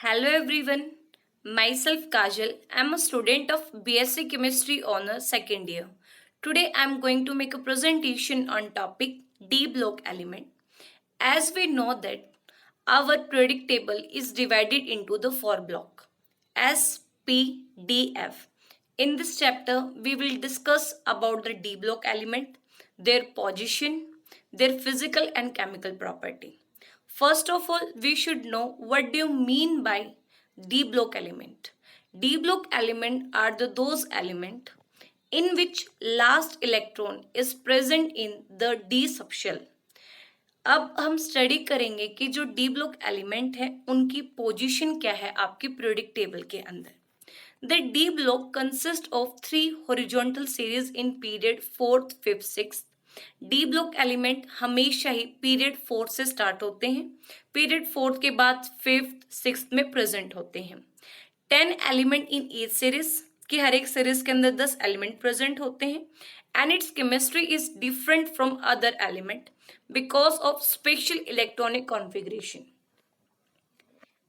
Hello everyone, myself Kajal. I'm a student of BSc Chemistry Honor second year. Today I'm going to make a presentation on topic D block element. As we know that our periodic table is divided into the four block S, P, D, F. In this chapter we will discuss about the D block element, their position, their physical and chemical property. First of all, we should know what do you mean by D block element. D block element are those element in which last electron is present in the D subshell. अब हम study करेंगे कि जो D block element है उनकी position क्या है आपकी पीरियोडिक टेबल के अंदर. The D block consist of 3 horizontal series in period 4th, 5th, 6th. D block element हमेशा ही पीरियड 4 से स्टार्ट होते हैं, पीरियड 4 के बाद 5th, 6th में प्रेजेंट होते हैं. 10 एलिमेंट इन ईच सीरीज कि हर एक सीरीज के अंदर 10 एलिमेंट प्रेजेंट होते हैं. And it's chemistry is different from other element because of special electronic configuration.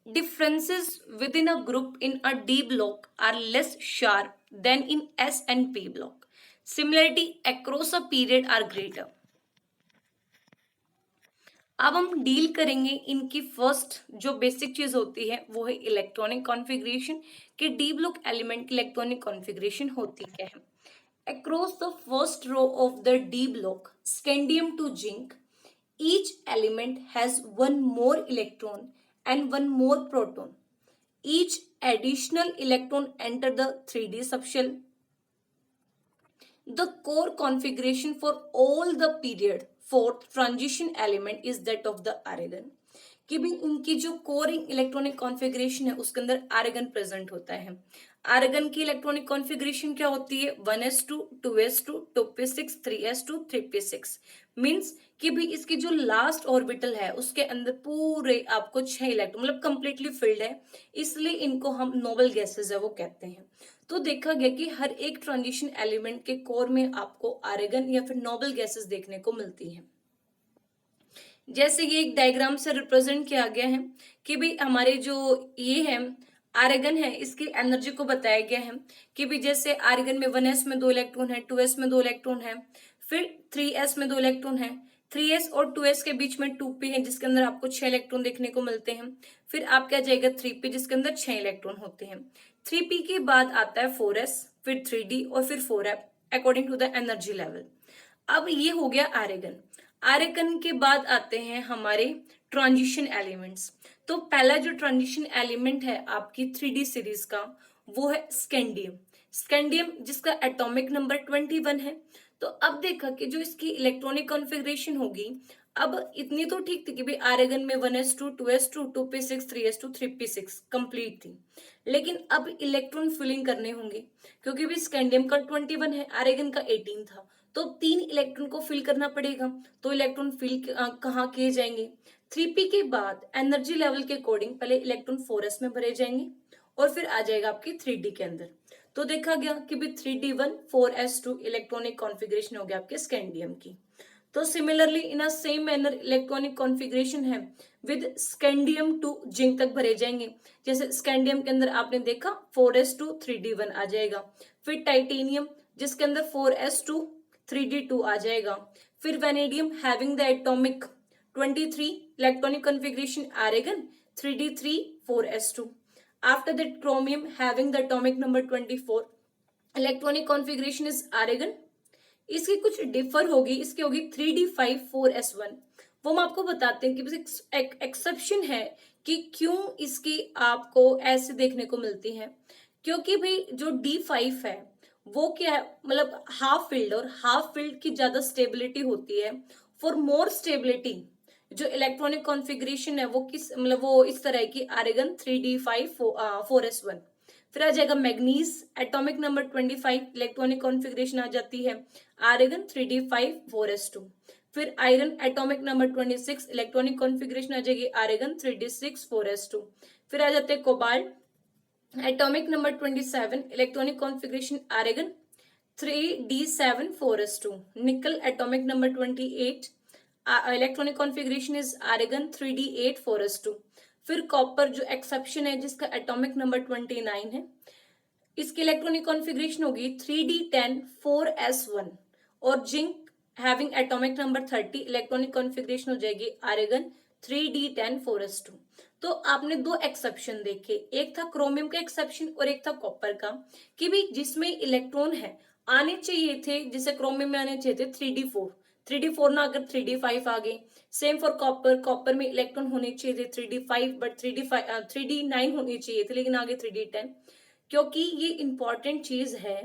Differences within a group in a D block are less sharp than in S and P block. Similarity across a period are greater. अब हम deal करेंगे इनकी first जो basic चीज होती है वो है इलेक्ट्रॉनिक कॉन्फ़िगरेशन कि डी ब्लॉक एलिमेंट की इलेक्ट्रॉनिक कॉन्फ़िगरेशन होती क्या है. Across the first row of the D block, scandium to zinc, each element has one more electron and one more proton. Each additional electron enter the 3D subshell. The core configuration for all the period fourth transition element is that of the argon. कि भी इनकी जो Koring electronic configuration है उसके अंदर argon present होता है. Argon की इलेक्ट्रॉनिक कॉन्फ़िगरेशन क्या होती है 1s2 2s2 2p6 3s2 3p6. Means कि भी इसकी जो लास्ट ऑर्बिटल है उसके अंदर पूरे आपको 6 इलेक्ट्रॉन मतलब कंप्लीटली फिल्ड है, इसलिए इनको हम नोबल गैसेस है वो कहते हैं. तो देखा गया कि हर एक ट्रांजिशन एलिमेंट के कोर में आपको आर्गन या फिर नोबल गैसेस देखने को मिलती हैं. जैसे ये एक डायग्राम से रिप्रेजेंट किया गया है कि भी हमारे जो ये है आर्गन है इसकी एनर्जी को बताया गया है कि भी जैसे आर्गन में 1s में 2 इलेक्ट्रॉन है, 2s में 2 इलेक्ट्रॉन है, फिर 3s में 2 इलेक्ट्रॉन है, 3s और 2s के बीच में 2p है जिसके अंदर आपको 6 इलेक्ट्रॉन देखने को मिलते हैं. फिर आपका आ जाएगा 3p जिसके अंदर 6 इलेक्ट्रॉन होते हैं. 3p के बाद आता है 4s, फिर 3d और फिर 4f according to the energy level. अब ये हो गया आर्गन. आर्गन के बाद आते हैं हमारे ट्रांजिशन एलिमेंट्स. तो पहला जो ट्रांजिशन एलिमेंट है आपकी 3D सीरीज का वो है स्कैंडियम. स्कैंडियम जिसका एटॉमिक नंबर 21 है. तो अब देखा कि जो इसकी इलेक्ट्रॉनिक कॉन्फ़िगरेशन होगी, अब इतनी तो ठीक थी कि भाई आर्गन में 1s2 2s2 2p6 3s2 3p6 complete थी, लेकिन अब इलेक्ट्रॉन फिलिंग करने होंगे क्योंकि भी स्कैंडियम का 21 है, आर्गन का 18 था, तो 3 इलेक्ट्रॉन को फिल करना पड़ेगा. तो इलेक्ट्रॉन फिल कहाँ किए जाएंगे 3p के बाद एनर्जी लेवल के अकॉर्डिंग पहले इलेक्ट्रॉन 4s में भरे जाएंगे और फिर आ जाएगा आपकी 3d के अंदर. तो देखा गया कि भी 3d1 4s2 इलेक्ट्रॉनिक कॉन्फ़िगरेशन हो गया आपके स्कैंडियम की. तो similarly in a same manner electronic configuration है विद स्कैंडियम टू जिंक तक भरे जाएंगे. जैसे स्कैंडियम के अंदर आपने देखा 4s2 3d1 आ जाएगा, फिर टाइटेनियम जिसके अंदर 4s2 3d2 आ जाएगा, फिर vanadium having the atomic 23 electronic configuration argon 3d3 4s2. After that chromium having the atomic number 24 electronic configuration is argon. इसकी कुछ डिफर होगी, इसकी होगी 3d5 4s1. वो हम आपको बताते हैं कि एक एक्सेप्शन है कि क्यों इसकी आपको ऐसे देखने को मिलती है, क्योंकि भाई जो d5 है वो क्या है मतलब हाफ फील्ड, और हाफ फील्ड की ज्यादा स्टेबिलिटी होती है. फॉर मोर स्टेबिलिटी जो इलेक्ट्रॉनिक कॉन्फ़िगरेशन है वो किस मतलब वो इस तरह की आर्गन 3d5 4s1. फिर आ जाएगा manganese atomic number 25 electronic configuration आ जाती है आर्गन 3d5 4s2. फिर iron atomic number 26 electronic configuration आ जाएगी आर्गन 3d6 4s2. फिर आ जाते हैं cobalt atomic number 27 electronic configuration argon 3d7 4s2. Nickel atomic number 28 electronic configuration is argon 3d8 4s2. फिर कॉपर जो एक्सेप्शन है जिसका एटॉमिक नंबर 29 है, इसकी इलेक्ट्रॉनिक कॉन्फ़िगरेशन होगी 3d10 4s1। और zinc having atomic number 30, electronic configuration हो जाएगी आर्गन 3d10 4s2। तो आपने दो एक्सेप्शन देखे, एक था क्रोमियम का एक्सेप्शन और एक था कॉपर का, कि भाई जिसमें इलेक्ट्रॉन है आने चाहिए थे, जैसे क्रोमियम में आने चाहिए थे 3d4, 3d4 ना अगर 3d5 आ गए। सेम फॉर कॉपर, कॉपर में इलेक्ट्रॉन होने चाहिए थे 3d5, बट 3d9 होने चाहिए थे, लेकिन आगे 3d10। क्योंकि ये इंपॉर्टेंट चीज है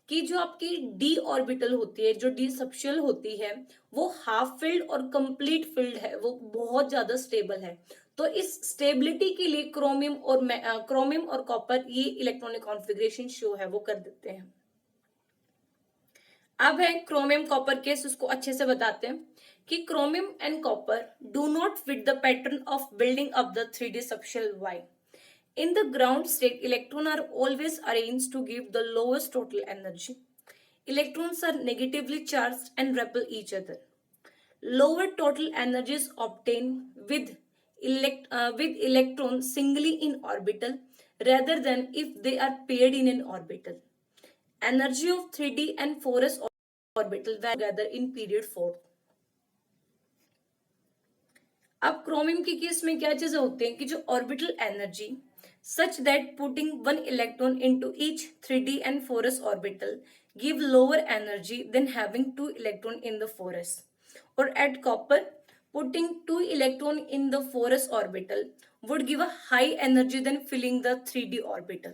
कि जो आपकी डी ऑर्बिटल होती है, जो डी सबशेल होती है, वो हाफ फिल्ड और कंप्लीट फिल्ड है, वो बहुत ज्यादा स्टेबल है। तो इस स्टेबिलिटी के लिए क्रोमियम और कॉपर ये इलेक्ट्रॉनिक कॉन्फ़िगरेशन शो है वो कर देते हैं। अब है क्रोमियम कॉपर केस, उसको अच्छे से बताते हैं कि chromium and copper do not fit the pattern of building up the 3D subshell why. In the ground state, electrons are always arranged to give the lowest total energy. Electrons are negatively charged and repel each other. Lower total energy is obtained with electrons singly in orbital rather than if they are paired in an orbital. Energy of 3D and 4s orbital vary together in period 4. अब chromium के case में क्या चीजें होती हैं कि जो orbital energy such that putting one electron into each 3d and 4s orbital give lower energy than having two electron in the 4s. Or at copper, putting two electron in the 4s orbital would give a high energy than filling the 3d orbital.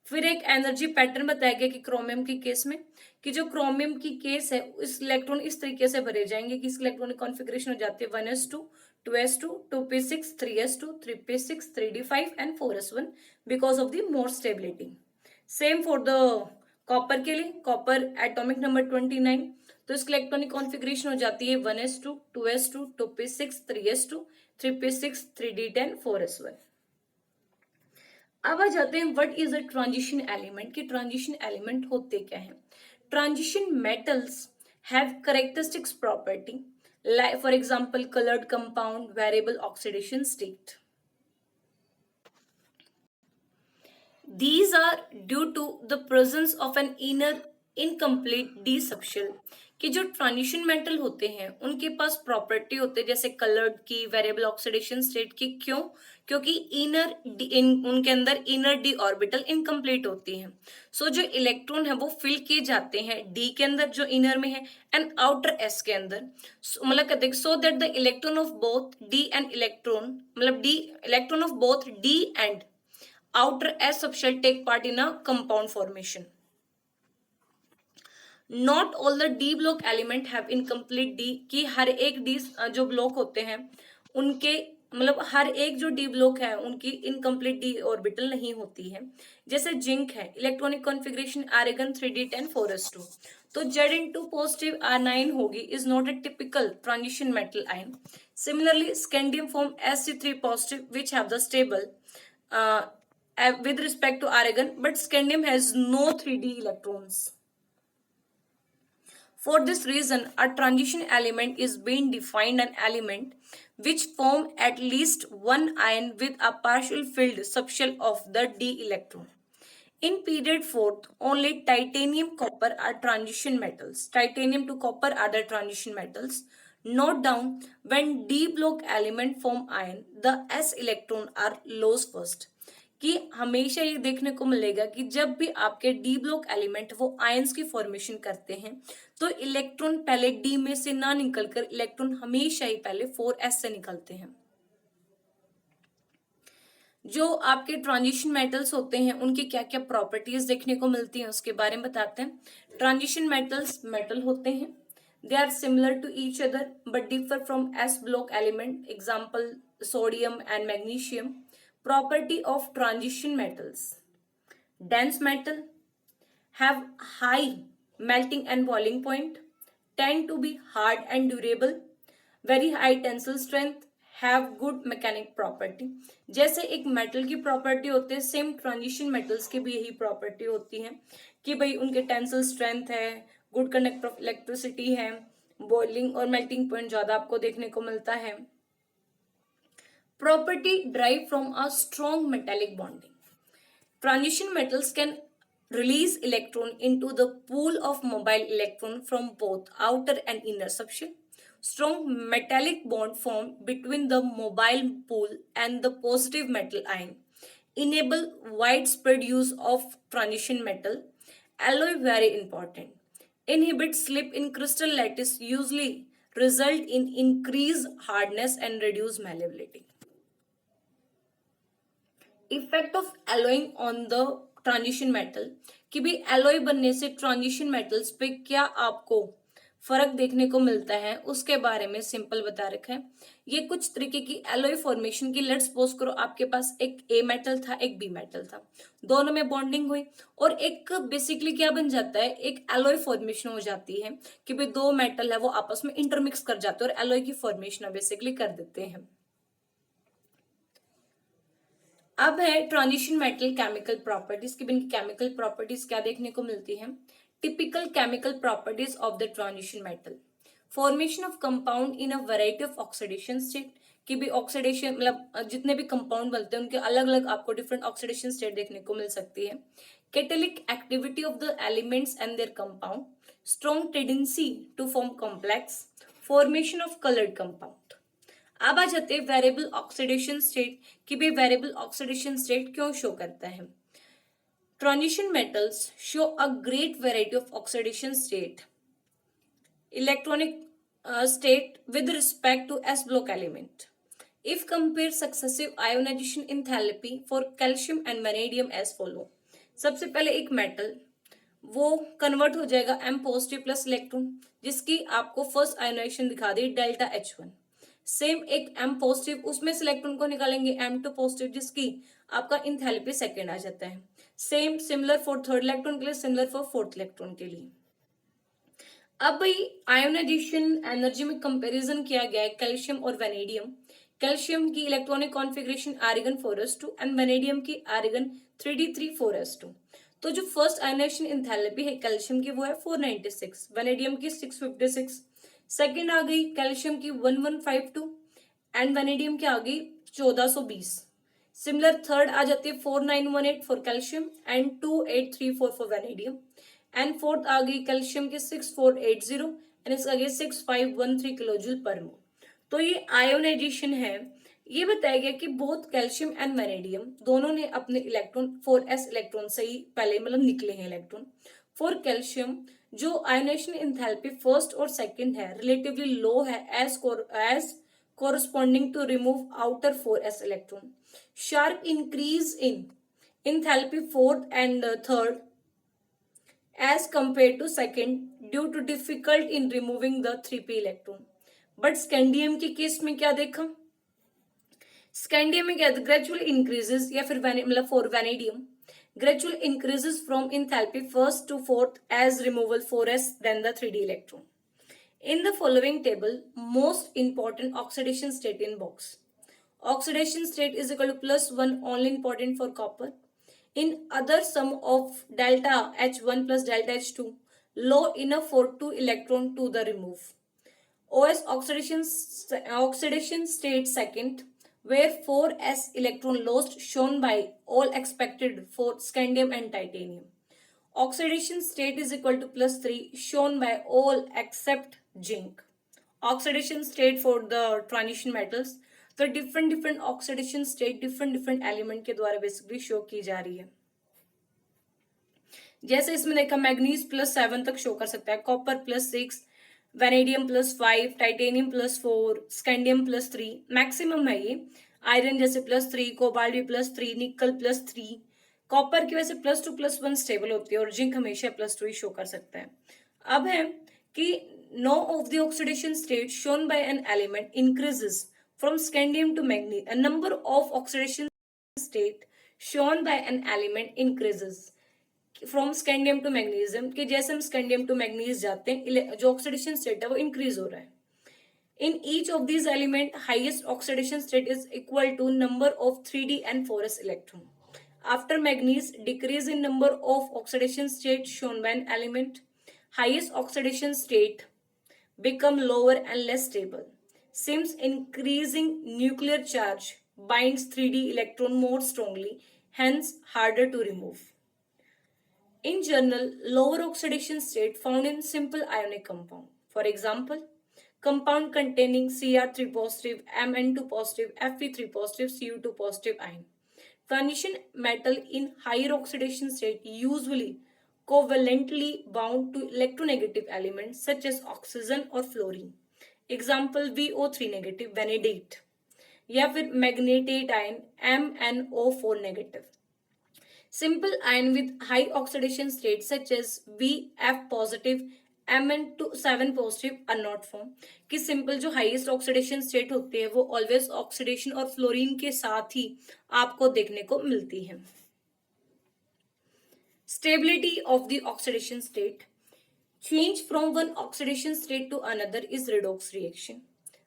फिर एक energy pattern बताया गया कि chromium के case में, कि जो chromium की केस है इस इलेक्ट्रॉन इस तरीके से भरे जाएंगे कि इस इलेक्ट्रॉनिक कॉन्फ़िगरेशन हो जाती है 1s2 2s2 2p6 3s2 3p6 3d5 and 4s1 because of the more stability. Same for the copper के लिए, कॉपर एटॉमिक नंबर 29, तो इसकी इलेक्ट्रॉनिक कॉन्फ़िगरेशन हो जाती है 1s2 2s2 2p6 3s2 3p6 3d10 4s1। अब आ जाते हैं what is a transition element, कि ट्रांजिशन एलिमेंट होते क्या हैं। Transition metals have characteristics property, for example coloured compound, variable oxidation state. These are due to the presence of an inner incomplete d subshell, कि जो transition metal होते हैं उनके पास property होते हैं जैसे कलर्ड की, वेरिएबल ऑक्सीडेशन स्टेट की। क्यों? क्योंकि उनके अंदर इनर डी ऑर्बिटल इनकम्प्लीट होती हैं। सो जो इलेक्ट्रॉन है वो फिल किए जाते हैं डी के अंदर जो इनर में है एंड आउटर एस के अंदर। मतलब कहते हैं so that the electron of both D and electron, मतलब D electron of both D and outer S subshell take part in a compound formation. Not all the D block element have incomplete D, कि हर एक D जो block होते हैं उनके मतलब हर एक जो डी ब्लॉक है उनकी इनकम्प्लीट डी ऑर्बिटल नहीं होती है। जैसे जिंक है, electronic configuration argon 3d10 4s2, तो Z पॉजिटिव R9 होगी, is not a typical transition metal ion. Similarly, scandium form Sc3 positive which have the stable with respect to argon, but scandium has no 3d electrons. For this reason, a transition element is being defined an element which form at least one ion with a partial filled subshell of the d electron. In period 4th, only titanium copper are transition metals. Titanium to copper are the transition metals. Note down, when d block element form ion, the s electron are lost first. कि हमेशा ये देखने को मिलेगा कि जब भी आपके डी ब्लॉक एलिमेंट वो आयंस की फॉर्मेशन करते हैं तो इलेक्ट्रॉन पहले डी में से ना निकलकर इलेक्ट्रॉन हमेशा ही पहले 4s से निकलते हैं। जो आपके ट्रांजिशन मेटल्स होते हैं उनकी क्या क्या प्रॉपर्टीज देखने को मिलती हैं उसके बारे में बताते हैं। ट्रांजिशन मेटल्स मेटल होते हैं, they are similar to each other but differ from S block element, example sodium and magnesium. Property of transition metals: dense metal, have high melting and boiling point, tend to be hard and durable, very high tensile strength, have good mechanic property। जैसे एक metal की property होती है same transition metals की भी यही property होती है कि भाई उनके टेंसिल स्ट्रेंथ है, गुड कंडक्टर ऑफ इलेक्ट्रिसिटी है, बॉइलिंग और मेल्टिंग पॉइंट ज्यादा आपको देखने को मिलता है। Property derived from a strong metallic bonding. Transition metals can release electron into the pool of mobile electron from both outer and inner subshell. Strong metallic bond formed between the mobile pool and the positive metal ion enable widespread use of transition metal. Alloy very important. Inhibit slip in crystal lattice usually result in increased hardness and reduced malleability. Effect of allowing on the transition metal कि भी alloy बनने से transition metals पे क्या आपको फर्क देखने को मिलता है उसके बारे में सिंपल बता रखा है। ये कुछ तरीके की एलोय फॉर्मेशन की, लेट्स सपोज करो आपके पास एक ए मेटल था एक बी मेटल था, दोनों में बॉन्डिंग हुई और एक बेसिकली क्या बन जाता है, एक एलोय फॉर्मेशन हो जाती है कि भाई दो मेटल है वो आपस में इंटरमिक्स कर जाते हैं और एलोय की फॉर्मेशन बेसिकली कर देते हैं। अब है ट्रांजिशन मेटल केमिकल प्रॉपर्टीज की, इनकी केमिकल प्रॉपर्टीज क्या देखने को मिलती है। Typical chemical properties of the transition metal, formation of compound in a variety of oxidation state कि भी ऑक्सीडेशन मतलब जितने भी कंपाउंड बनते हैं उनके अलग अलग आपको डिफरेंट ऑक्सीडेशन स्टेट देखने को मिल सकती है। Catalytic activity of the elements and their compound, strong tendency to form complex, formation of coloured compound. अब आ जाते हैं वेरिएबल ऑक्सीडेशन स्टेट कि भाई वेरिएबल ऑक्सीडेशन स्टेट क्यों शो करता है। Transition metals show a great variety of oxidation state electronic state with respect to s block element. If compare successive ionization enthalpy for calcium and vanadium as follow. सबसे पहले एक metal वो convert हो जाएगा m positive plus electron जिसकी आपको first ionization दिखा दी delta H1। Same एक m पॉजिटिव उसमें से इलेक्ट्रॉन को निकालेंगे m2 पॉजिटिव जिसकी आपका इंथैल्पी सेकेंड आ जाता है। Same similar for third electron के लिए, सिमिलर फॉर फोर्थ इलेक्ट्रॉन के लिए। अब भाई आयोनाइजेशन एनर्जी में कंपैरिजन किया गया है कैल्शियम और वेनेडियम। कैल्शियम की electronic configuration argon 4s2 and vanadium की आर्गन 3d3 4s2। तो जो फर्स्ट आयोनाइजेशन एंथैल्पी है कैल्शियम की वो है 496, वेनेडियम की 656। सेकंड आ गई कैल्शियम की 1152 एंड वेनेडियम की आ गई 1420। सिमिलर थर्ड आ जाती है 4918 for calcium and 2834 for vanadium and fourth आ गई कैल्शियम की 6480 एंड इसका आ गया 6513 किलो जूल पर मोल। तो ये आयोनाइजेशन है, ये बताया गया कि बोथ कैल्शियम एंड वेनेडियम दोनों ने अपने इलेक्ट्रॉन 4s इलेक्ट्रॉन से ही पहले मतलब निकले हैं इलेक्ट्रॉन। फॉर कैल्शियम जो आयोनाइजेशन एंथैल्पी फर्स्ट और सेकंड है रिलेटिवली लो है as corresponding to remove outer 4s electron. Sharp increase in enthalpy fourth and third as compared to second due to difficult in removing the 3p electron. But scandium के case में क्या देखा, scandium में क्या gradual increases या फिर मतलब for vanadium gradual increases from enthalpy first to fourth as removal 4s then the 3d electron. In the following table, most important oxidation state in box. Oxidation state is equal to +1 only important for copper. In other sum of delta H1 plus delta H2, low enough for 2 electron to the remove. OS oxidation state second, where 4s electron lost shown by all expected for scandium and titanium. Oxidation state is equal to +3 shown by all except zinc. Oxidation state for the transition metals, तो different oxidation state different element के द्वारा basically show की जा रही है। जैसे इसमें देखा मैग्नीज +7 तक शो कर सकता है, copper +6, vanadium +5, titanium +4, scandium +3, maximum है ये। आयरन जैसे +3, कोबाल्ट भी +3, निकल +3, कॉपर की वजह से +2 +1 स्टेबल होती है और जिंक हमेशा +2 ही शो कर सकता है। अब है कि no of the oxidation state shown by an element increases from scandium to manganese, a number of oxidation state shown by an element increases from scandium to magnesium कि जैसे हम स्कैंडियम टू मैग्नीज जाते हैं जो oxidation state है वो increase हो रहा है। In each of these element, highest oxidation state is equal to number of 3d and 4s electron. After manganese, decrease in number of oxidation state shown by an element. Highest oxidation state become lower and less stable. Since increasing nuclear charge binds 3D electron more strongly, hence harder to remove. In general, lower oxidation state found in simple ionic compound. For example, compound containing Cr3 positive, Mn2 positive, Fe3 positive, Cu2 positive ion. Transition metal in higher oxidation state usually covalently bound to electronegative elements such as oxygen or fluorine. Example VO3 negative vanadate या फिर मैग्नेटेट ion MnO4 negative. Simple ion with high oxidation state such as Vf positive Mn7 positive are not formed. कि simple जो highest oxidation state होती है वो always oxidation और fluorine के साथ ही आपको देखने को मिलती है. Stability of the oxidation state. Change from one oxidation state to another is redox reaction.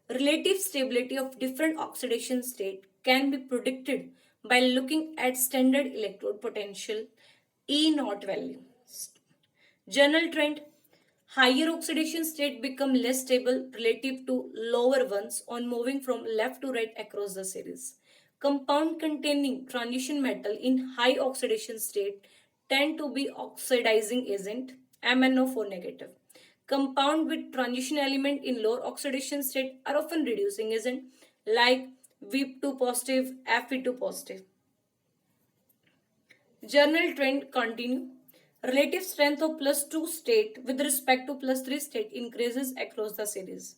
Relative stability of different oxidation state can be predicted by looking at standard electrode potential E0 value. General trend: higher oxidation state become less stable relative to lower ones on moving from left to right across the series. Compound containing transition metal in high oxidation state tend to be oxidizing agent MnO4 negative. Compound with transition element in lower oxidation state are often reducing agent like V2 positive, Fe2 positive. General trend continue. Relative strength of +2 state with respect to +3 state increases across the series.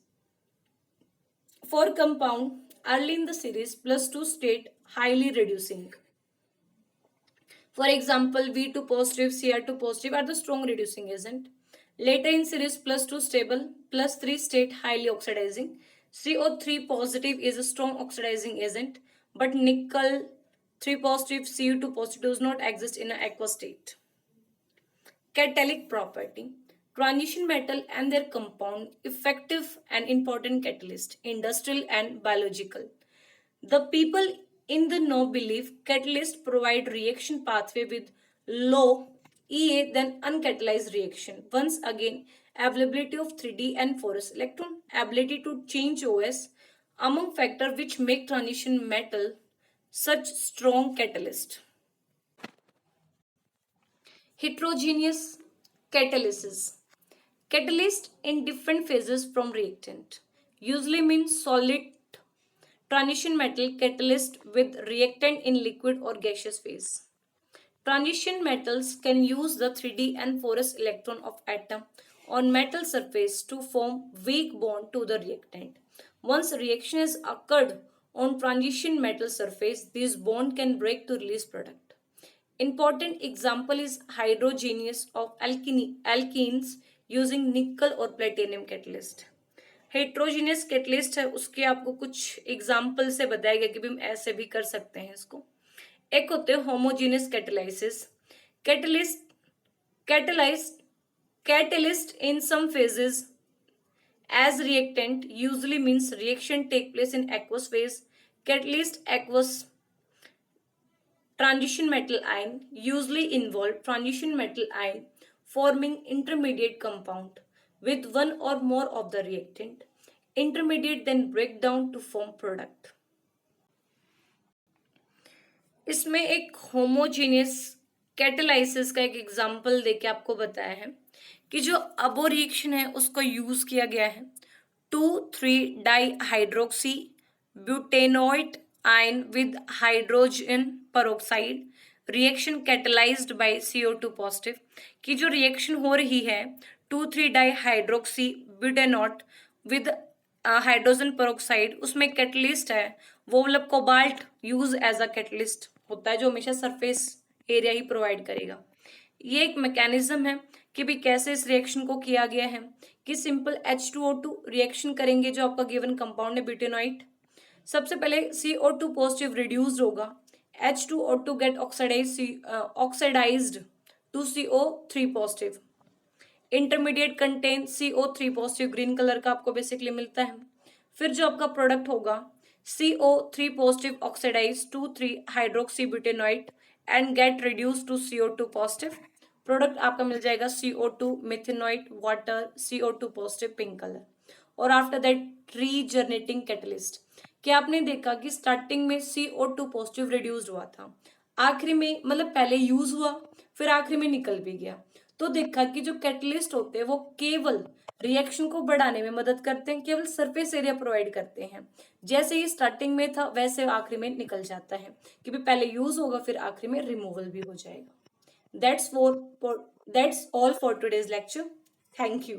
For compound early in the series, +2 state highly reducing. For example, V2 positive, Cr2 positive are the strong reducing agent. Later in series, +2 stable, +3 state highly oxidizing. CO3 positive is a strong oxidizing agent, but nickel 3 positive, Cu2 positive does not exist in an aqueous state. Catalytic property. Transition metal and their compound, effective and important catalyst, industrial and biological. The people in the know believe catalysts provide reaction pathway with low EA than uncatalyzed reaction. Once again, availability of 3D and 4s electron, ability to change OS among factors which make transition metal such strong catalyst. Heterogeneous catalysis. Catalyst in different phases from reactant usually means solid transition metal catalyst with reactant in liquid or gaseous phase. Transition metals can use the 3D and 4s electron of atom on metal surface to form weak bond to the reactant. Once reaction has occurred on transition metal surface, this bond can break to release product. Important example is hydrogenases of alkenes using nickel or platinum catalyst. Heterogeneous catalyst है उसके आपको कुछ example से बताया गया कि भी हम ऐसे भी कर सकते हैं इसको. एक होते हैं homogeneous कैटलाइसिस. Catalyst in some phases as reactant usually means reaction take place in aqueous phase. Catalyst aqueous transition metal ion usually involve transition metal ion forming intermediate compound with one or more of the reactant. Intermediate then break down to form product. इसमें एक homogeneous catalysis का एक example देके आपको बताया है कि जो अबो रिएक्शन है उसको यूज किया गया है 2,3 dihydroxy butanoate ion with hydrogen peroxide reaction catalysed by CO2 positive. की जो रिएक्शन हो रही है 2,3 dihydroxy butanoate with hydrogen peroxide, उसमें कैटलिस्ट है वो मतलब cobalt use as a catalyst होता है जो हमेशा सरफेस एरिया ही प्रोवाइड करेगा. ये एक मैकेनिज्म है कि भी कैसे इस रिएक्शन को किया गया है कि सिंपल H2O2 रिएक्शन करेंगे जो आपका गिवन कंपाउंड है ब्यूटेनोइट. सबसे पहले CO2 पॉजिटिव रिड्यूस्ड होगा, H2O2 get oxidized to CO3 positive. Intermediate contain CO3 positive green colour का आपको बेसिकली मिलता है. फिर जो आपका प्रोडक्ट होगा CO3 positive oxidise 2,3 hydroxy butanoate and get reduce to CO2 positive. Product आपका मिल जाएगा CO2 methanoate water CO2 positive pink colour. और आफ्टर दैट रीजनरेटिंग कैटलिस्ट कि आपने देखा कि स्टार्टिंग में CO2 पॉजिटिव रिड्यूस्ड हुआ था, आखिरी में मतलब पहले यूज हुआ फिर आखिरी में निकल भी गया। तो देखा कि जो कैटलिस्ट होते हैं वो केवल रिएक्शन को बढ़ाने में मदद करते हैं, केवल सरफेस एरिया प्रोवाइड करते हैं। जैसे ही स्टार्टिंग में था वैसे आखिरी में निकल जाता है, कि भी पहले यूज होगा फिर आखिरी में रिमूवल भी हो जाएगा। That's for that's all for today's lecture. Thank you.